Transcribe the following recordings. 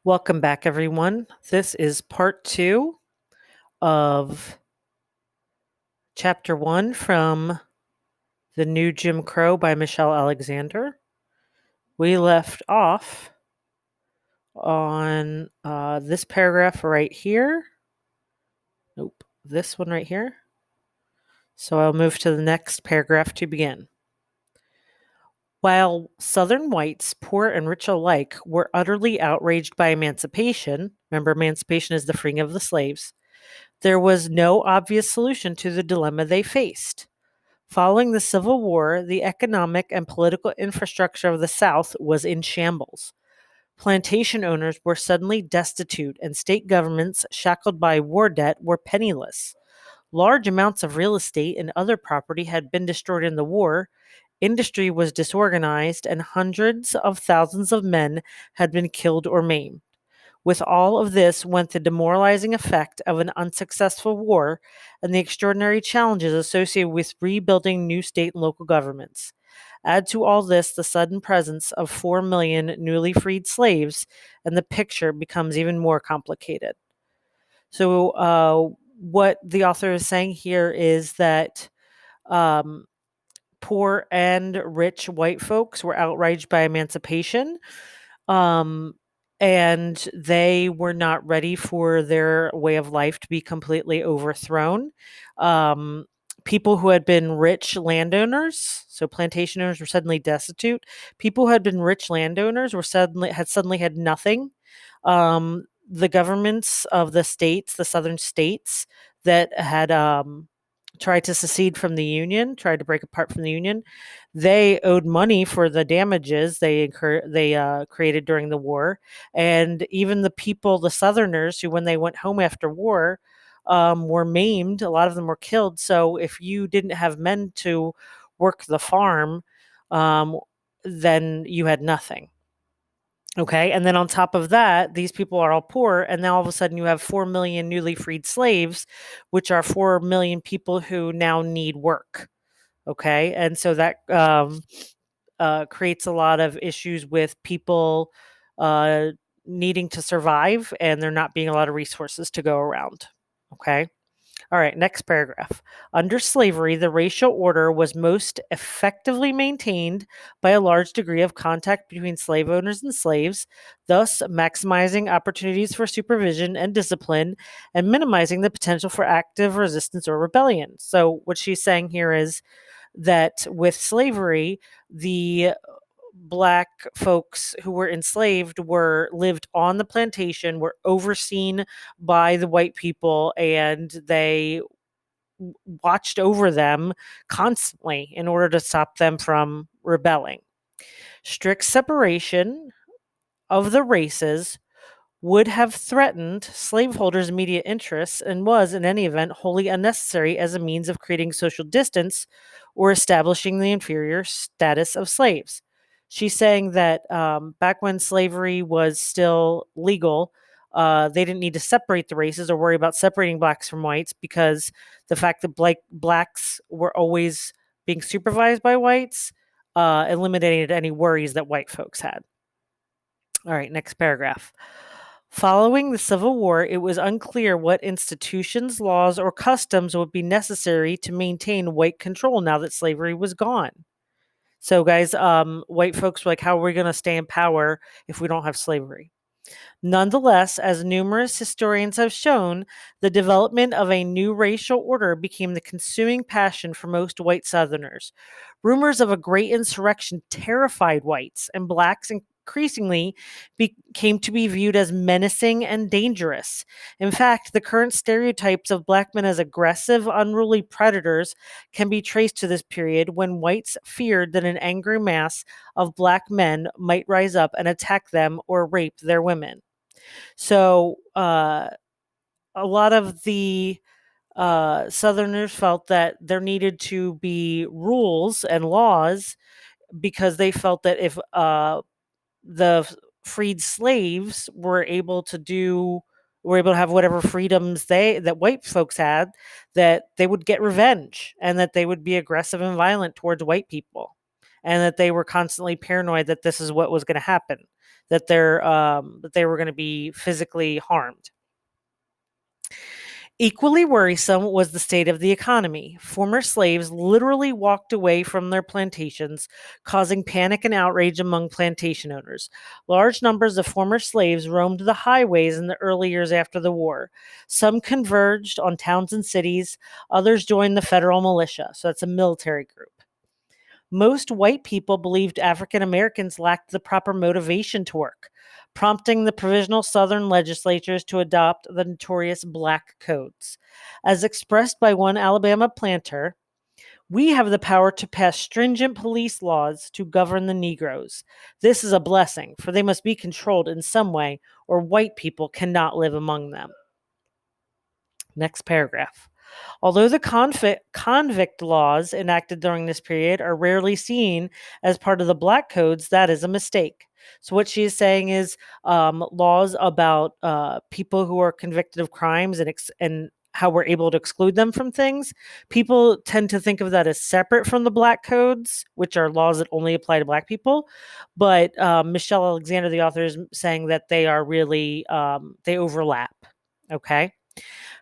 Welcome back, everyone. This is part 2 of chapter 1 from The New Jim Crow by Michelle Alexander. We left off on this paragraph right here. Nope, this one right here. So I'll move to the next paragraph to begin. While Southern whites, poor and rich alike, were utterly outraged by emancipation, remember, emancipation is the freeing of the slaves, there was no obvious solution to the dilemma they faced. Following the Civil War, the economic and political infrastructure of the South was in shambles. Plantation owners were suddenly destitute, and state governments, shackled by war debt, were penniless. Large amounts of real estate and other property had been destroyed in the war. Industry was disorganized, and hundreds of thousands of men had been killed or maimed. With all of this went the demoralizing effect of an unsuccessful war and the extraordinary challenges associated with rebuilding new state and local governments. Add to all this the sudden presence of 4 million newly freed slaves, and the picture becomes even more complicated. So, what the author is saying here is that poor and rich white folks were outraged by emancipation. And they were not ready for their way of life to be completely overthrown. People who had been rich landowners, so plantation owners were suddenly destitute. People who had been rich landowners were suddenly had nothing. The governments of the states, the southern states that had tried to secede from the Union, tried to break apart from the Union, they owed money for the damages they created during the war. And even the people, the Southerners, who when they went home after war, were maimed. A lot of them were killed. So if you didn't have men to work the farm, then you had nothing. Okay, and then on top of that, these people are all poor, and now all of a sudden you have 4 million newly freed slaves, which are 4 million people who now need work. Okay, and so that creates a lot of issues with people needing to survive, and there not being a lot of resources to go around. Okay. All right, next paragraph. Under slavery, the racial order was most effectively maintained by a large degree of contact between slave owners and slaves, thus maximizing opportunities for supervision and discipline and minimizing the potential for active resistance or rebellion. So, what she's saying here is that with slavery, the Black folks who were enslaved lived on the plantation, were overseen by the white people, and they watched over them constantly in order to stop them from rebelling. Strict separation of the races would have threatened slaveholders' immediate interests and was, in any event, wholly unnecessary as a means of creating social distance or establishing the inferior status of slaves. She's saying that back when slavery was still legal, they didn't need to separate the races or worry about separating blacks from whites, because the fact that blacks were always being supervised by whites eliminated any worries that white folks had. All right, next paragraph. Following the Civil War, it was unclear what institutions, laws, or customs would be necessary to maintain white control now that slavery was gone. So, guys, white folks were like, how are we going to stay in power if we don't have slavery? Nonetheless, as numerous historians have shown, the development of a new racial order became the consuming passion for most white Southerners. Rumors of a great insurrection terrified whites, and blacks increasingly came to be viewed as menacing and dangerous. In fact, the current stereotypes of black men as aggressive, unruly predators can be traced to this period when whites feared that an angry mass of black men might rise up and attack them or rape their women. So, a lot of the Southerners felt that there needed to be rules and laws, because they felt that if the freed slaves were able to have whatever freedoms that white folks had, that they would get revenge, and that they would be aggressive and violent towards white people, and that they were constantly paranoid that this is what was going to happen, that they were going to be physically harmed. Equally worrisome was the state of the economy. Former slaves literally walked away from their plantations, causing panic and outrage among plantation owners. Large numbers of former slaves roamed the highways in the early years after the war. Some converged on towns and cities, others joined the federal militia, so that's a military group. Most white people believed African Americans lacked the proper motivation to work, prompting the provisional Southern legislatures to adopt the notorious Black Codes. As expressed by one Alabama planter, "We have the power to pass stringent police laws to govern the Negroes. This is a blessing, for they must be controlled in some way, or white people cannot live among them." Next paragraph. Although the convict laws enacted during this period are rarely seen as part of the Black Codes, that is a mistake. So what she is saying is laws about people who are convicted of crimes and how we're able to exclude them from things. People tend to think of that as separate from the Black Codes, which are laws that only apply to Black people. But Michelle Alexander, the author, is saying that they are really, they overlap. Okay.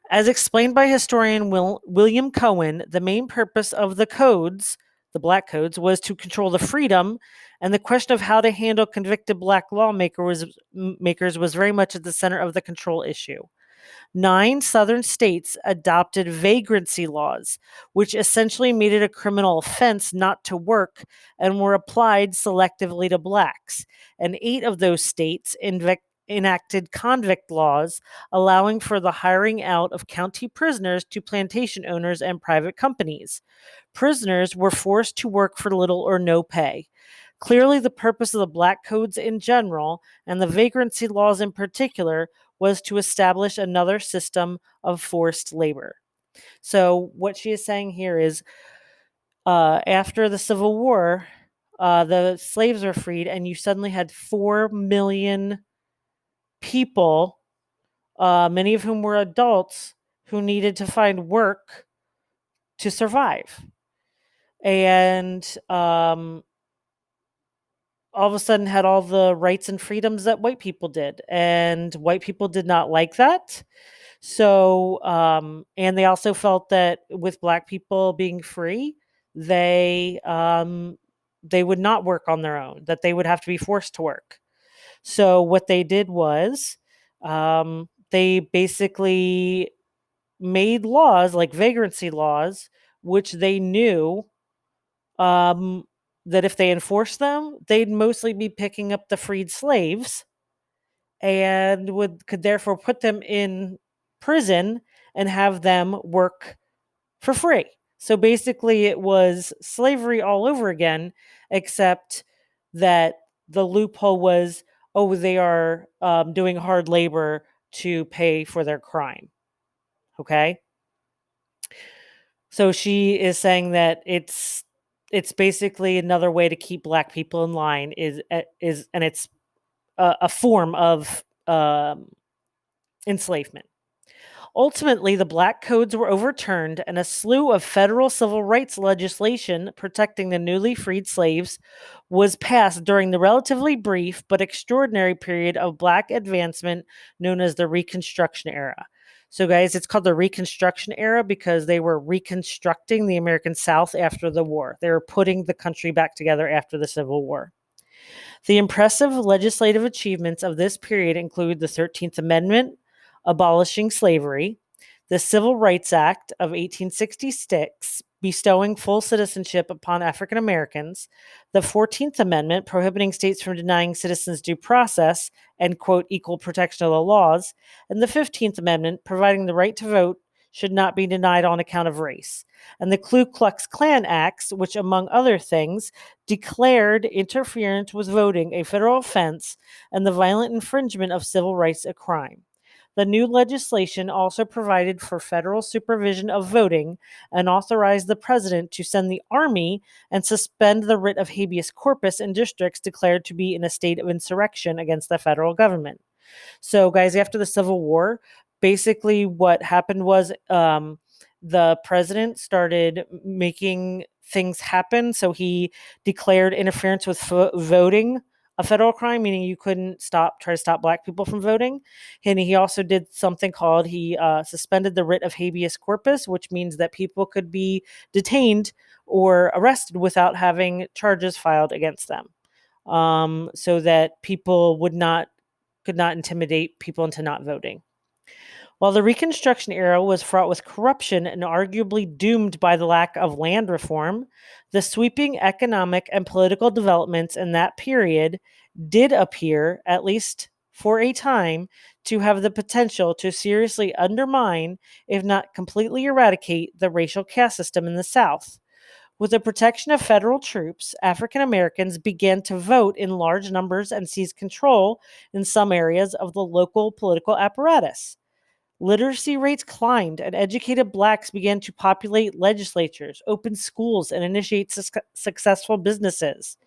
As explained by historian William Cohen, the main purpose of the codes, the Black Codes, was to control the freedom, and the question of how to handle convicted Black lawmakers was very much at the center of the control issue. 9 Southern states adopted vagrancy laws, which essentially made it a criminal offense not to work and were applied selectively to Blacks. And 8 of those states enacted convict laws, allowing for the hiring out of county prisoners to plantation owners and private companies. Prisoners were forced to work for little or no pay. Clearly, the purpose of the Black Codes in general, and the vagrancy laws in particular, was to establish another system of forced labor. So what she is saying here is, after the Civil War, the slaves were freed, and you suddenly had 4 million people, many of whom were adults, who needed to find work to survive. And all of a sudden had all the rights and freedoms that white people did. And white people did not like that. So, and they also felt that with Black people being free, they would not work on their own, that they would have to be forced to work. So what they did was they basically made laws like vagrancy laws, which they knew that if they enforced them, they'd mostly be picking up the freed slaves and could therefore put them in prison and have them work for free. So basically it was slavery all over again, except that the loophole was, oh, they are doing hard labor to pay for their crime. Okay. So she is saying that it's basically another way to keep Black people in line is and it's a form of enslavement. Ultimately, the Black Codes were overturned, and a slew of federal civil rights legislation protecting the newly freed slaves was passed during the relatively brief but extraordinary period of Black advancement known as the Reconstruction era. So, guys, it's called the Reconstruction era because they were reconstructing the American South after the war. They were putting the country back together after the Civil War. The impressive legislative achievements of this period include the 13th Amendment, abolishing slavery, the Civil Rights Act of 1866, bestowing full citizenship upon African Americans, the 14th Amendment, prohibiting states from denying citizens due process and, quote, equal protection of the laws, and the 15th Amendment, providing the right to vote should not be denied on account of race, and the Ku Klux Klan Acts, which, among other things, declared interference with voting a federal offense and the violent infringement of civil rights a crime. The new legislation also provided for federal supervision of voting and authorized the president to send the army and suspend the writ of habeas corpus in districts declared to be in a state of insurrection against the federal government. So, guys, after the Civil War, basically what happened was the president started making things happen. So he declared interference with voting a federal crime, meaning you couldn't try to stop black people from voting. And he also did something called, he suspended the writ of habeas corpus, which means that people could be detained or arrested without having charges filed against them, so that people could not intimidate people into not voting. While the Reconstruction era was fraught with corruption and arguably doomed by the lack of land reform, the sweeping economic and political developments in that period did appear, at least for a time, to have the potential to seriously undermine, if not completely eradicate, the racial caste system in the South. With the protection of federal troops, African Americans began to vote in large numbers and seize control in some areas of the local political apparatus. Literacy rates climbed, and educated blacks began to populate legislatures, open schools, and initiate successful businesses.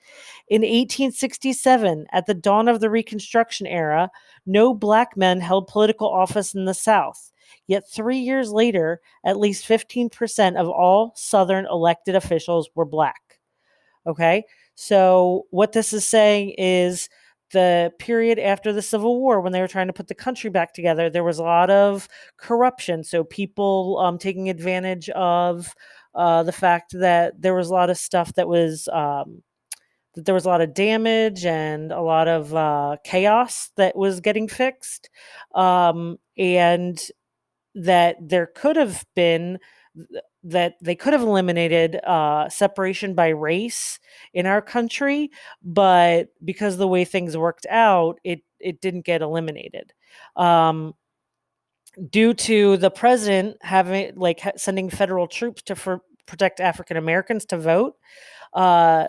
In 1867, at the dawn of the Reconstruction era, no black men held political office in the South. Yet 3 years later, at least 15% of all Southern elected officials were black. Okay, so what this is saying is the period after the Civil War, when they were trying to put the country back together, there was a lot of corruption. So people taking advantage of the fact that there was a lot of stuff that there was a lot of damage and a lot of chaos that was getting fixed, and that there could have been that they could have eliminated separation by race in our country, but because of the way things worked out, it didn't get eliminated. Due to the president having sending federal troops to protect African Americans to vote, uh,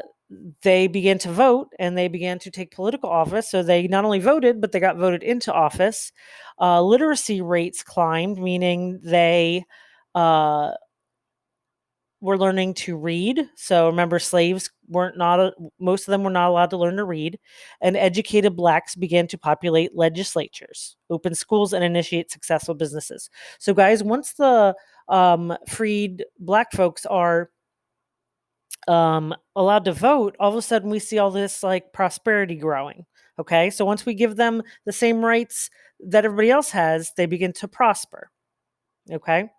they began to vote and they began to take political office. So they not only voted, but they got voted into office. Literacy rates climbed, meaning they uh, were learning to read. So remember, slaves most of them were not allowed to learn to read. And educated blacks began to populate legislatures, open schools, and initiate successful businesses. So guys, once the freed black folks are allowed to vote, all of a sudden we see all this prosperity growing. Okay, so once we give them the same rights that everybody else has, they begin to prosper. Okay.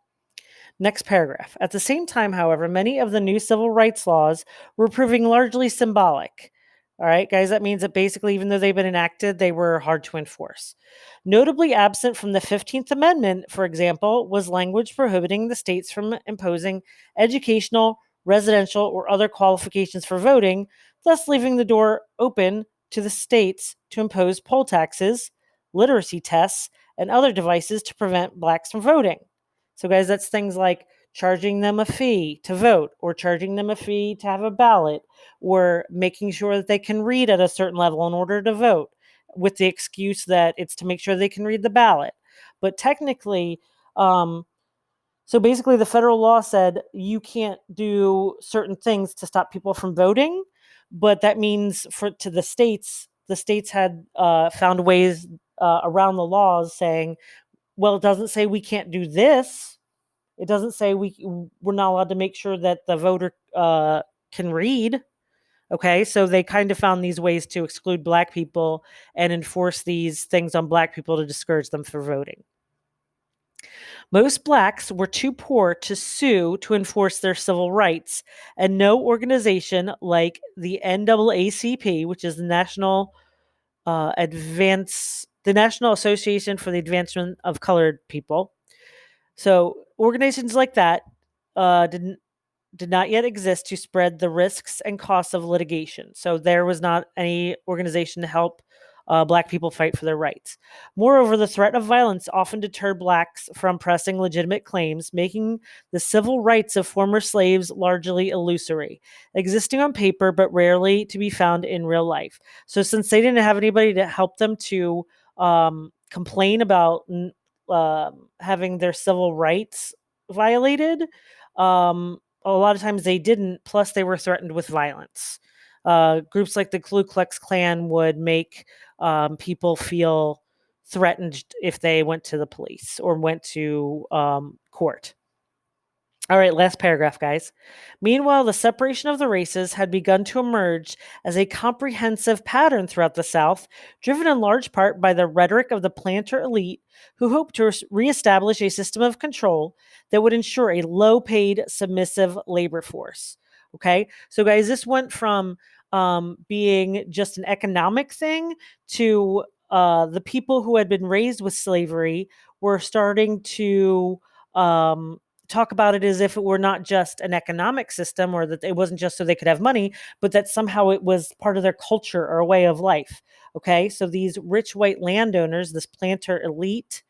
Next paragraph. At the same time, however, many of the new civil rights laws were proving largely symbolic. All right, guys, that means that basically, even though they've been enacted, they were hard to enforce. Notably absent from the 15th Amendment, for example, was language prohibiting the states from imposing educational, residential, or other qualifications for voting, thus leaving the door open to the states to impose poll taxes, literacy tests, and other devices to prevent blacks from voting. So, guys, that's things like charging them a fee to vote, or charging them a fee to have a ballot, or making sure that they can read at a certain level in order to vote, with the excuse that it's to make sure they can read the ballot. But technically, so basically, the federal law said you can't do certain things to stop people from voting, but that means to the states had found ways around the laws, saying, well, it doesn't say we can't do this. It doesn't say we're not allowed to make sure that the voter can read. Okay, so they kind of found these ways to exclude black people and enforce these things on black people to discourage them from voting. Most blacks were too poor to sue to enforce their civil rights, and no organization like the NAACP, which is the National Association for the Advancement of Colored People. So organizations like that did not yet exist to spread the risks and costs of litigation. So there was not any organization to help black people fight for their rights. Moreover, the threat of violence often deterred blacks from pressing legitimate claims, making the civil rights of former slaves largely illusory, existing on paper but rarely to be found in real life. So since they didn't have anybody to help them to complain about having their civil rights violated, a lot of times they didn't. Plus, they were threatened with violence. Groups like the Ku Klux Klan would make people feel threatened if they went to the police or went to court. All right, last paragraph, guys. Meanwhile, the separation of the races had begun to emerge as a comprehensive pattern throughout the South, driven in large part by the rhetoric of the planter elite who hoped to reestablish a system of control that would ensure a low paid, submissive labor force. Okay, so guys, this went from being just an economic thing to the people who had been raised with slavery were starting to. Talk about it as if it were not just an economic system or that it wasn't just so they could have money, but that somehow it was part of their culture or a way of life. Okay, so these rich white landowners, this planter elite,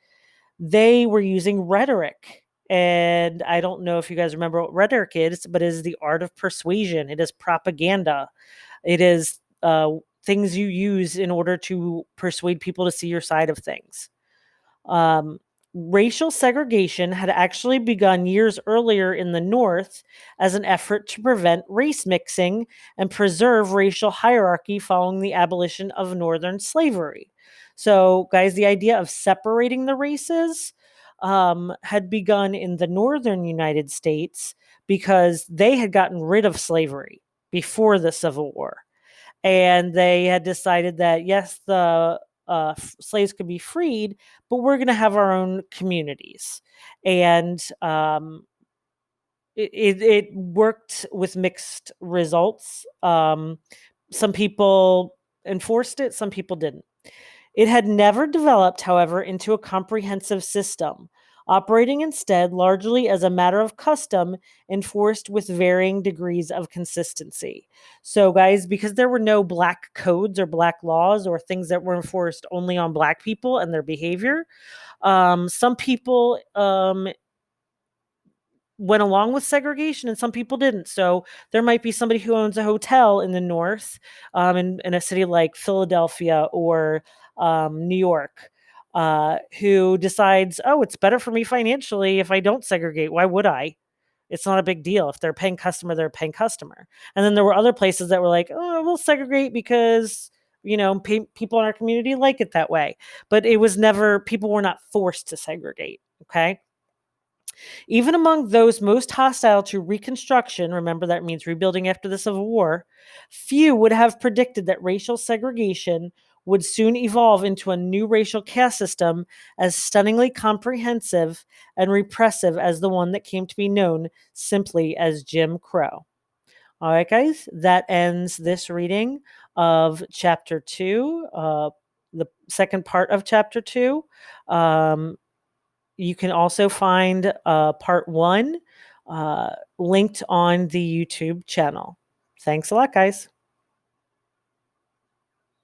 they were using rhetoric. And I don't know if you guys remember what rhetoric is, but it is the art of persuasion. It is propaganda. It is things you use in order to persuade people to see your side of things. Um, Racial segregation had actually begun years earlier in the North as an effort to prevent race mixing and preserve racial hierarchy following the abolition of Northern slavery. So, guys, the idea of separating the races had begun in the Northern United States because they had gotten rid of slavery before the Civil War. And they had decided that, yes, the slaves could be freed, but we're going to have our own communities. And it worked with mixed results. Some people enforced it, some people didn't. It had never developed, however, into a comprehensive system, operating instead largely as a matter of custom enforced with varying degrees of consistency. So, guys, because there were no black codes or black laws or things that were enforced only on black people and their behavior, some people went along with segregation and some people didn't. So there might be somebody who owns a hotel in the North, in a city like Philadelphia or New York, who decides, oh, it's better for me financially if I don't segregate. Why would I? It's not a big deal. If they're paying customer, they're paying customer. And then there were other places that were like, oh, we'll segregate because people in our community like it that way. But it was never, people were not forced to segregate. Okay. Even among those most hostile to Reconstruction, remember that means rebuilding after the Civil War, few would have predicted that racial segregation would soon evolve into a new racial caste system as stunningly comprehensive and repressive as the one that came to be known simply as Jim Crow. All right, guys, that ends this reading of Chapter 2, the second part of Chapter 2. You can also find part 1 linked on the YouTube channel. Thanks a lot, guys.